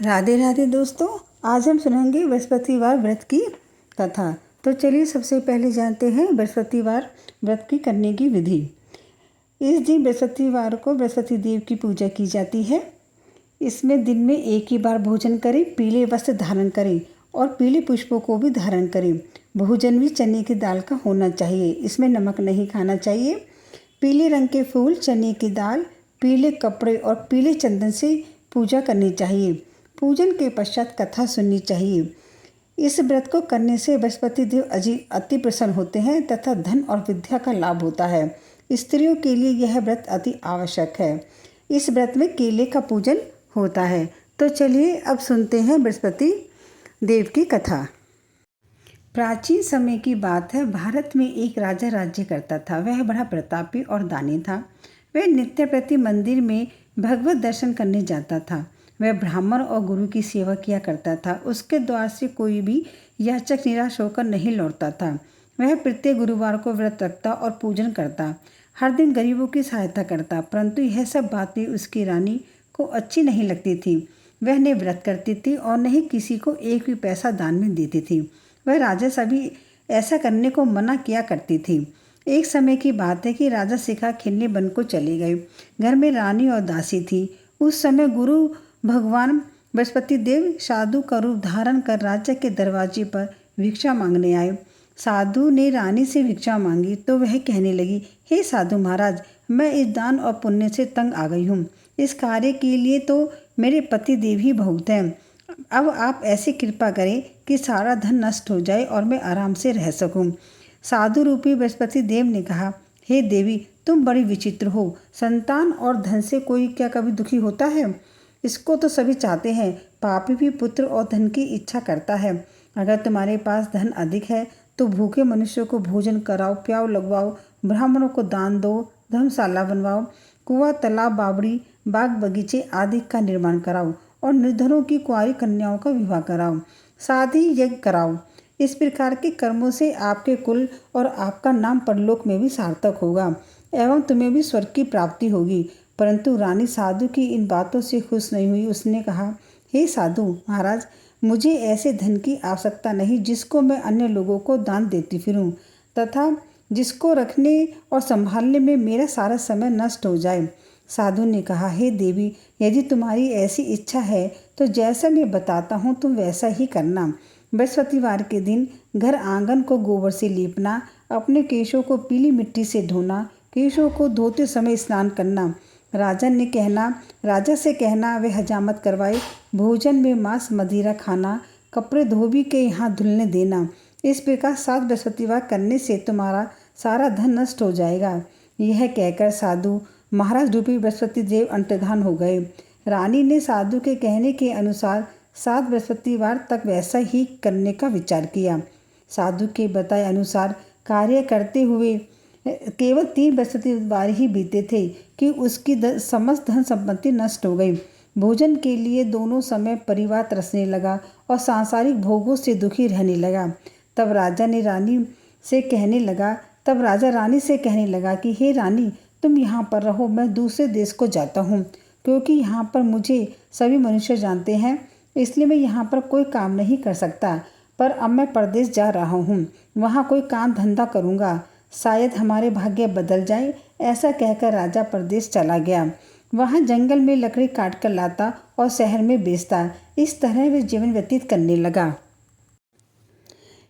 राधे राधे दोस्तों, आज हम सुनेंगे बृहस्पतिवार व्रत की कथा। तो चलिए सबसे पहले जानते हैं बृहस्पतिवार व्रत की करने की विधि। इस दिन बृहस्पतिवार को बृहस्पति देव की पूजा की जाती है। इसमें दिन में एक ही बार भोजन करें, पीले वस्त्र धारण करें और पीले पुष्पों को भी धारण करें। भोजन भी चने की दाल का होना चाहिए, इसमें नमक नहीं खाना चाहिए। पीले रंग के फूल, चने की दाल, पीले कपड़े और पीले चंदन से पूजा करनी चाहिए। पूजन के पश्चात कथा सुननी चाहिए। इस व्रत को करने से बृहस्पति देव अति प्रसन्न होते हैं तथा धन और विद्या का लाभ होता है। स्त्रियों के लिए यह व्रत अति आवश्यक है। इस व्रत में केले का पूजन होता है। तो चलिए अब सुनते हैं बृहस्पति देव की कथा। प्राचीन समय की बात है। भारत में एक राजा राज्य करता था। वह बड़ा प्रतापी और दानी था। वह नित्य प्रति मंदिर में भगवत दर्शन करने जाता था। वह ब्राह्मण और गुरु की सेवा किया करता था। उसके द्वार से कोई भी याचक निराश होकर नहीं लौटता था। वह प्रत्येक गुरुवार को व्रत रखता और पूजन करता। हर दिन गरीबों की सहायता करता। परंतु यह सब बातें उसकी रानी को अच्छी नहीं लगती थी। वह न व्रत करती थी और न ही किसी को एक भी पैसा दान में देती थी। वह राजा सभी ऐसा करने को मना किया करती थी। एक समय की बात है कि राजा शिखा खेलने वन को चले गए। घर में रानी और दासी थी। उस समय गुरु भगवान बृहस्पति देव साधु का रूप धारण कर राजा के दरवाजे पर भिक्षा मांगने आए। साधु ने रानी से भिक्षा मांगी तो वह कहने लगी, हे साधु महाराज, मैं इस दान और पुण्य से तंग आ गई हूँ। इस कार्य के लिए तो मेरे पति देव ही बहुत हैं। अब आप ऐसी कृपा करें कि सारा धन नष्ट हो जाए और मैं आराम से रह सकूं। साधु रूपी बृहस्पति देव ने कहा, हे देवी, तुम बड़ी विचित्र हो। संतान और धन से कोई क्या कभी दुखी होता है? इसको तो सभी चाहते हैं। पापी भी पुत्र और धन की इच्छा करता है। अगर तुम्हारे पास धन अधिक है तो भूखे मनुष्यों को भोजन कराओ, प्याऊ लगवाओ, ब्राह्मणों को दान दो, धर्मशाला बनवाओ, कुआं, तालाब, बावड़ी, बाग बगीचे आदि का निर्माण कराओ और निर्धनों की कुंवारी कन्याओं का विवाह कराओ, शादी यज्ञ कराओ। इस प्रकार के कर्मों से आपके कुल और आपका नाम परलोक में भी सार्थक होगा एवं तुम्हें भी स्वर्ग की प्राप्ति होगी। परंतु रानी साधु की इन बातों से खुश नहीं हुई। उसने कहा, हे साधु महाराज, मुझे ऐसे धन की आवश्यकता नहीं जिसको मैं अन्य लोगों को दान देती फिरूं तथा जिसको रखने और संभालने में मेरा सारा समय नष्ट हो जाए। साधु ने कहा, हे देवी, यदि तुम्हारी ऐसी इच्छा है तो जैसा मैं बताता हूँ तुम वैसा ही करना। बृहस्पतिवार के दिन घर आंगन को गोबर से लीपना, अपने केशों को पीली मिट्टी से धोना, केशों को धोते समय स्नान करना। राजा से कहना वे हजामत करवाए। भोजन में मांस मदिरा खाना, कपड़े धोबी के यहाँ धुलने देना। इस प्रकार 7 बृहस्पतिवार करने से तुम्हारा सारा धन नष्ट हो जाएगा। यह कहकर साधु महाराज रूपी बृहस्पति देव अंतर्धान हो गए। रानी ने साधु के कहने के अनुसार 7 बृहस्पतिवार तक वैसा ही करने का विचार किया। साधु के बताए अनुसार कार्य करते हुए केवल 3 बृहस्पतिवार ही बीते थे कि उसकी समस्त धन संपत्ति नष्ट हो गई। भोजन के लिए दोनों समय परिवार तरसने लगा और सांसारिक भोगों से दुखी रहने लगा। तब राजा रानी से कहने लगा कि हे रानी, तुम यहाँ पर रहो, मैं दूसरे देश को जाता हूँ, क्योंकि यहाँ पर मुझे सभी मनुष्य जानते हैं, इसलिए मैं यहाँ पर कोई काम नहीं कर सकता। पर अब मैं परदेश जा रहा हूँ, वहाँ कोई काम धंधा करूँगा, शायद हमारे भाग्य बदल जाए। ऐसा कहकर राजा परदेश चला गया। वहाँ जंगल में लकड़ी काट कर लाता और शहर में बेचता। इस तरह वे जीवन व्यतीत करने लगा।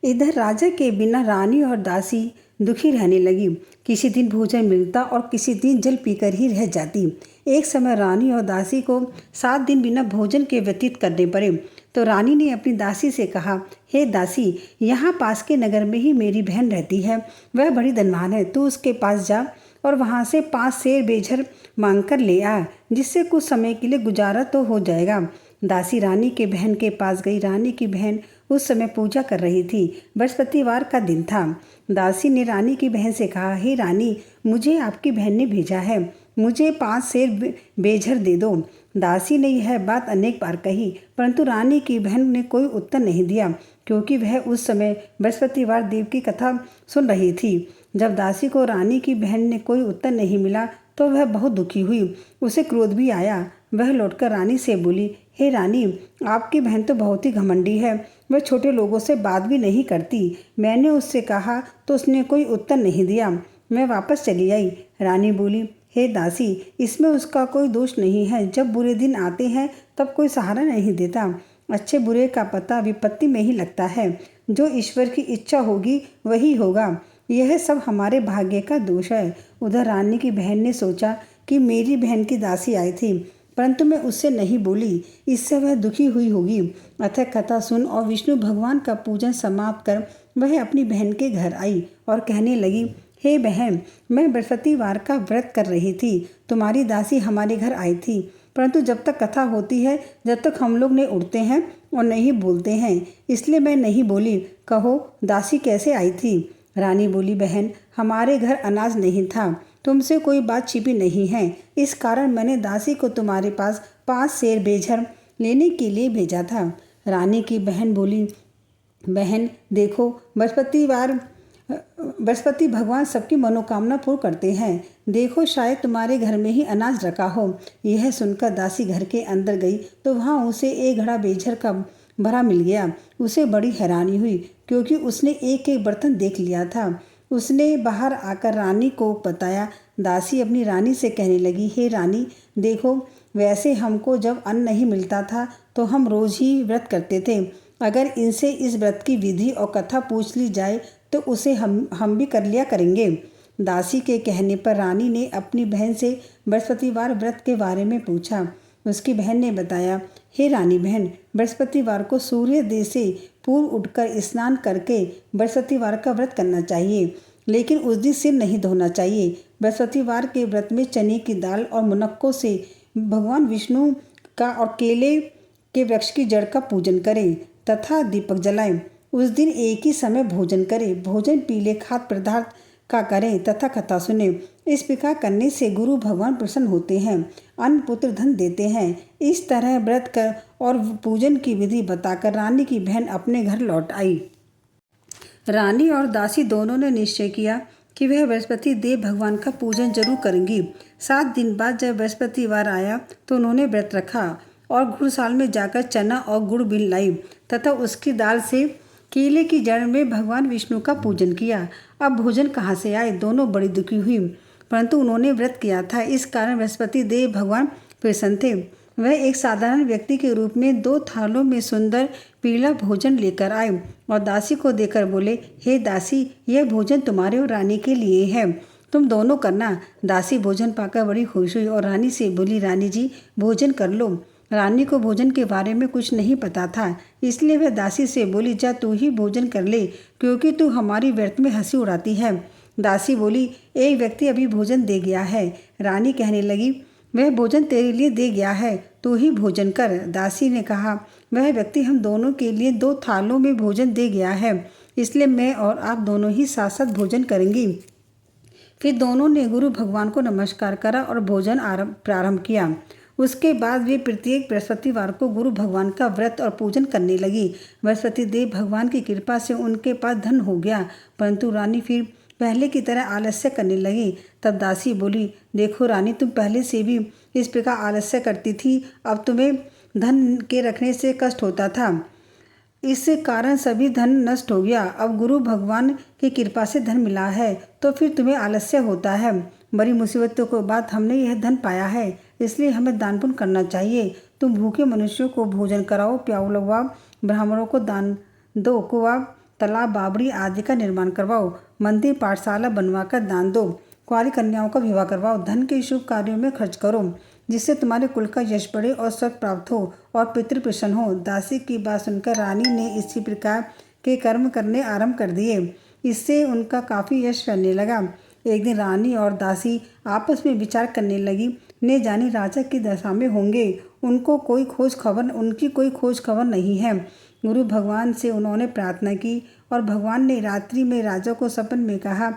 इधर राजा के बिना रानी और दासी दुखी रहने लगी। किसी दिन भोजन मिलता और किसी दिन जल पीकर ही रह जाती। एक समय रानी और दासी को 7 दिन बिना भोजन के व्यतीत करने पड़े। तो रानी ने अपनी दासी से कहा, हे दासी, यहाँ पास के नगर में ही मेरी बहन रहती है। वह बड़ी धनवान है। तू उसके पास जा और वहाँ से 5 सेर बेझर मांग कर ले आ, जिससे कुछ समय के लिए गुजारा तो हो जाएगा। दासी रानी के बहन के पास गई। रानी की बहन उस समय पूजा कर रही थी। बृहस्पतिवार का दिन था। दासी ने रानी की बहन से कहा, हे रानी, मुझे आपकी बहन ने भेजा है, मुझे 5 सेर बेझर दे दो। दासी ने यह बात अनेक बार कही, परंतु रानी की बहन ने कोई उत्तर नहीं दिया, क्योंकि वह उस समय बृहस्पतिवार देव की कथा सुन रही थी। जब दासी को रानी की बहन ने कोई उत्तर नहीं मिला तो वह बहुत दुखी हुई। उसे क्रोध भी आया। वह लौटकर रानी से बोली, हे रानी, आपकी बहन तो बहुत ही घमंडी है। वह छोटे लोगों से बात भी नहीं करती। मैंने उससे कहा तो उसने कोई उत्तर नहीं दिया। मैं वापस चली आई। रानी बोली, हे दासी, इसमें उसका कोई दोष नहीं है। जब बुरे दिन आते हैं तब कोई सहारा नहीं देता। अच्छे बुरे का पता विपत्ति में ही लगता है। जो ईश्वर की इच्छा होगी वही होगा। यह सब हमारे भाग्य का दोष है। उधर रानी की बहन ने सोचा कि मेरी बहन की दासी आई थी, परंतु मैं उससे नहीं बोली, इससे वह दुखी हुई होगी। अतः कथा सुन और विष्णु भगवान का पूजन समाप्त कर वह अपनी बहन के घर आई और कहने लगी, हे बहन, मैं बृहस्पतिवार का व्रत कर रही थी। तुम्हारी दासी हमारे घर आई थी, परंतु जब तक कथा होती है, जब तक हम लोग नहीं उठते हैं और नहीं बोलते हैं, इसलिए मैं नहीं बोली। कहो, दासी कैसे आई थी? रानी बोली, बहन, हमारे घर अनाज नहीं था। तुमसे कोई बात छिपी नहीं है। इस कारण मैंने दासी को तुम्हारे पास 5 सेर बेझर लेने के लिए भेजा था। रानी की बहन बोली, बहन देखो, बृहस्पति भगवान सबकी मनोकामना पूर्ण करते हैं। देखो, शायद तुम्हारे घर में ही अनाज रखा हो। यह सुनकर दासी घर के अंदर गई तो वहाँ उसे एक घड़ा बेझर का भरा मिल गया। उसे बड़ी हैरानी हुई, क्योंकि उसने एक एक बर्तन देख लिया था। उसने बाहर आकर रानी को बताया। दासी अपनी रानी से कहने लगी, हे रानी, देखो, वैसे हमको जब अन्न नहीं मिलता था तो हम रोज ही व्रत करते थे। अगर इनसे इस व्रत की विधि और कथा पूछ ली जाए तो उसे हम भी कर लिया करेंगे। दासी के कहने पर रानी ने अपनी बहन से बृहस्पतिवार व्रत के बारे में पूछा। उसकी बहन ने बताया, हे रानी बहन, बृहस्पतिवार को सूर्योदय से पूर्व उठकर स्नान करके बृहस्पतिवार का व्रत करना चाहिए, लेकिन उस दिन सिर नहीं धोना चाहिए। बृहस्पतिवार के व्रत में चने की दाल और मुनक्कों से भगवान विष्णु का और केले के वृक्ष की जड़ का पूजन करें तथा दीपक जलाएं। उस दिन एक ही समय भोजन करें। भोजन पीले खाद्य पदार्थ का करें तथा कथा सुने। इस प्रकार करने से गुरु भगवान प्रसन्न होते हैं, अन्न पुत्र धन देते हैं। इस तरह व्रत कर और पूजन की विधि बताकर रानी की बहन अपने घर लौट आई। रानी और दासी दोनों ने निश्चय किया कि वह बृहस्पति देव भगवान का पूजन जरूर करेंगी। 7 दिन बाद जब बृहस्पतिवार आया तो उन्होंने व्रत रखा और घुड़साल में जाकर चना और गुड़ बिन लाई तथा उसकी दाल से केले की जड़ में भगवान विष्णु का पूजन किया। अब भोजन कहाँ से आए? दोनों बड़ी दुखी हुई, परंतु उन्होंने व्रत किया था, इस कारण बृहस्पति देव भगवान प्रसन्न थे। वह एक साधारण व्यक्ति के रूप में 2 थालों में सुंदर पीला भोजन लेकर आए और दासी को देकर बोले, हे दासी, यह भोजन तुम्हारे और रानी के लिए है, तुम दोनों करना। दासी भोजन पाकर बड़ी खुश हुई और रानी से बोली, रानी जी, भोजन कर लो। रानी को भोजन के बारे में कुछ नहीं पता था, इसलिए वह दासी से बोली, जा तू ही भोजन कर ले, क्योंकि तू हमारी व्यर्थ में हंसी उड़ाती है। दासी बोली, एक व्यक्ति अभी भोजन दे गया है। रानी कहने लगी, वह भोजन तेरे लिए दे गया है, तू ही भोजन कर। दासी ने कहा, वह व्यक्ति हम दोनों के लिए 2 थालों में भोजन दे गया है, इसलिए मैं और आप दोनों ही साथ साथ भोजन करेंगी। फिर दोनों ने गुरु भगवान को नमस्कार करा और भोजन प्रारंभ किया। उसके बाद वे प्रत्येक बृहस्पतिवार को गुरु भगवान का व्रत और पूजन करने लगी। बृहस्पति देव भगवान की कृपा से उनके पास धन हो गया, परंतु रानी फिर पहले की तरह आलस्य करने लगी। तब दासी बोली, देखो रानी, तुम पहले से भी इस प्रकार आलस्य करती थी। अब तुम्हें धन के रखने से कष्ट होता था, इस कारण सभी धन नष्ट हो गया। अब गुरु भगवान की कृपा से धन मिला है तो फिर तुम्हें आलस्य होता है। बड़ी मुसीबतों के बाद हमने यह धन पाया है, इसलिए हमें दान पुण्य करना चाहिए। तुम भूखे मनुष्यों को भोजन कराओ, प्याऊ लगवाओ, ब्राह्मणों को दान दो, कुआं, तालाब, बावड़ी आदि का निर्माण करवाओ, मंदिर पाठशाला बनवाकर दान दो, कुंवारी कन्याओं का विवाह करवाओ, धन के शुभ कार्यों में खर्च करो, जिससे तुम्हारे कुल का यश बढ़े और स्वर्ग प्राप्त हो और पितृ प्रसन्न हो। दासी की बात सुनकर रानी ने इसी प्रकार के कर्म करने आरंभ कर दिए। इससे उनका काफ़ी यश फैलने लगा। एक दिन रानी और दासी आपस में विचार करने लगी, ने जाने राजा की दशा में होंगे, उनकी कोई खोज खबर नहीं है। गुरु भगवान से उन्होंने प्रार्थना की और भगवान ने रात्रि में राजा को सपन में कहा,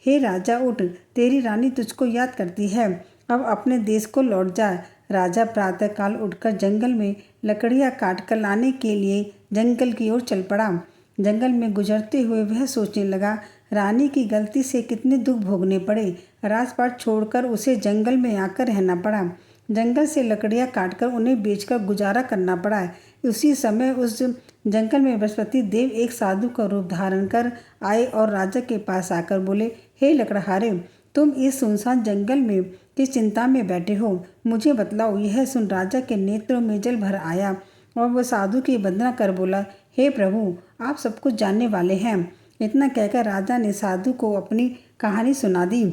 हे राजा, उठ, तेरी रानी तुझको याद करती है, अब अपने देश को लौट जा। राजा प्रातःकाल उठकर जंगल में लकड़ियाँ काट कर लाने के लिए जंगल की ओर चल पड़ा। जंगल में गुजरते हुए वह सोचने लगा, रानी की गलती से कितने दुख भोगने पड़े। राजपाट छोड़कर उसे जंगल में आकर रहना पड़ा। जंगल से लकड़ियाँ काटकर उन्हें बेचकर गुजारा करना पड़ा। उसी समय उस जंगल में बृहस्पति देव एक साधु का रूप धारण कर आए और राजा के पास आकर बोले, हे लकड़हारे, तुम इस सुनसान जंगल में किस चिंता में बैठे हो, मुझे बतलाओ। यह सुन राजा के नेत्रों में जल भर आया और वह साधु की वंदना कर बोला, हे प्रभु, आप सब कुछ जानने वाले हैं। इतना कहकर राजा ने साधु को अपनी कहानी सुना दी।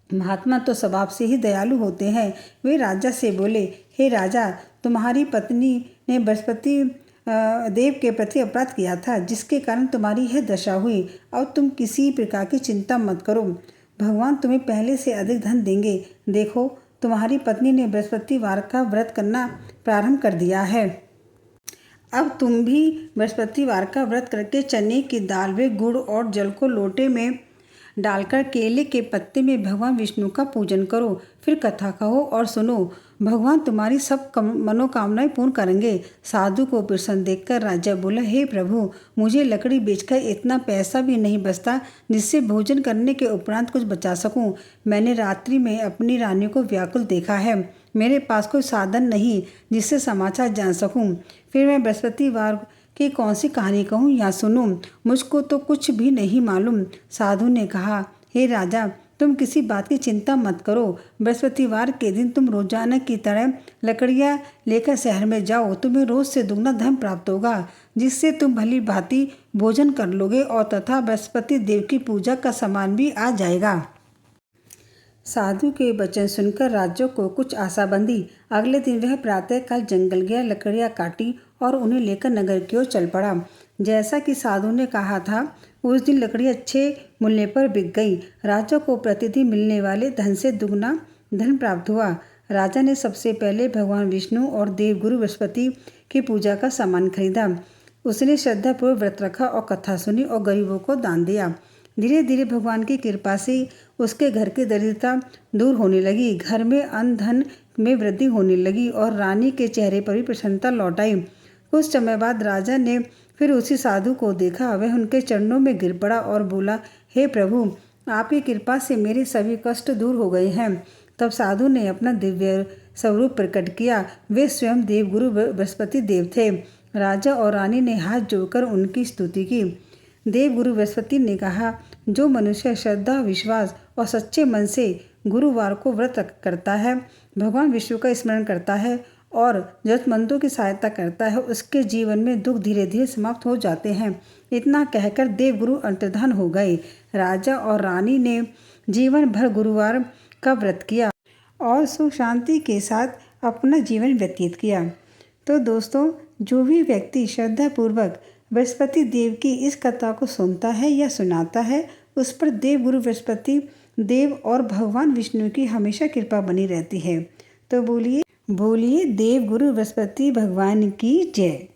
महात्मा तो स्वभाव से ही दयालु होते हैं। वे राजा से बोले, हे राजा, तुम्हारी पत्नी ने बृहस्पति देव के प्रति अपराध किया था, जिसके कारण तुम्हारी यह दशा हुई। अब तुम किसी प्रकार की चिंता मत करो, भगवान तुम्हें पहले से अधिक धन देंगे। देखो, तुम्हारी पत्नी ने बृहस्पतिवार का व्रत करना प्रारंभ कर दिया है। अब तुम भी बृहस्पतिवार का व्रत करके चने की दाल में गुड़ और जल को लोटे में डालकर केले के पत्ते में भगवान विष्णु का पूजन करो। फिर कथा कहो और सुनो, भगवान तुम्हारी सब मनोकामनाएं पूर्ण करेंगे। साधु को प्रसन्न देखकर राजा बोला, हे प्रभु, मुझे लकड़ी बेचकर इतना पैसा भी नहीं बचता जिससे भोजन करने के उपरांत कुछ बचा सकूं। मैंने रात्रि में अपनी रानी को व्याकुल देखा है। मेरे पास कोई साधन नहीं जिससे समाचार जान सकूं। फिर मैं बृहस्पतिवार कि कौन सी कहानी कहूँ या सुनूं, मुझको तो कुछ भी नहीं मालूम। साधु ने कहा, हे राजा, तुम किसी बात की चिंता मत करो। बृहस्पतिवार के दिन तुम रोजाना की तरह लकड़ियाँ लेकर शहर में जाओ। तुम्हें रोज से दुगना धन प्राप्त होगा, जिससे तुम भली भांति भोजन कर लोगे और तथा बृहस्पति देव की पूजा का सामान भी आ जाएगा। साधु के वचन सुनकर राजा को कुछ आशा बंधी। अगले दिन वह प्रातःकाल जंगल गया, लकड़ियाँ काटी और उन्हें लेकर नगर की ओर चल पड़ा। जैसा कि साधु ने कहा था, उस दिन लकड़ियाँ अच्छे मूल्य पर बिक गई। राजा को प्रतिदिन मिलने वाले धन से दुगना धन प्राप्त हुआ। राजा ने सबसे पहले भगवान विष्णु और देवगुरु बृहस्पति की पूजा का सामान खरीदा। उसने श्रद्धापूर्वक व्रत रखा और कथा सुनी और गरीबों को दान दिया। धीरे धीरे भगवान की कृपा से उसके घर की दरिद्रता दूर होने लगी। घर में अन्न धन में वृद्धि होने लगी और रानी के चेहरे पर भी प्रसन्नता लौट आई। कुछ समय बाद राजा ने फिर उसी साधु को देखा। वह उनके चरणों में गिर पड़ा और बोला, हे प्रभु, आपकी कृपा से मेरे सभी कष्ट दूर हो गए हैं। तब साधु ने अपना दिव्य स्वरूप प्रकट किया। वे स्वयं देवगुरु बृहस्पति देव थे। राजा और रानी ने हाथ जोड़कर उनकी स्तुति की। देवगुरु बृहस्पति ने कहा, जो मनुष्य श्रद्धा, विश्वास और सच्चे मन से गुरुवार को व्रत करता है, भगवान विष्णु का स्मरण करता है और जरूरतमंदों की सहायता करता है, उसके जीवन में दुख धीरे धीरे समाप्त हो जाते हैं। इतना कहकर देवगुरु अंतर्धान हो गए। राजा और रानी ने जीवन भर गुरुवार का व्रत किया और सुख शांति के साथ अपना जीवन व्यतीत किया। तो दोस्तों, जो भी व्यक्ति श्रद्धापूर्वक बृहस्पति देव की इस कथा को सुनता है या सुनाता है, उस पर देवगुरु बृहस्पति देव और भगवान विष्णु की हमेशा कृपा बनी रहती है। तो बोलिए देवगुरु बृहस्पति भगवान की जय।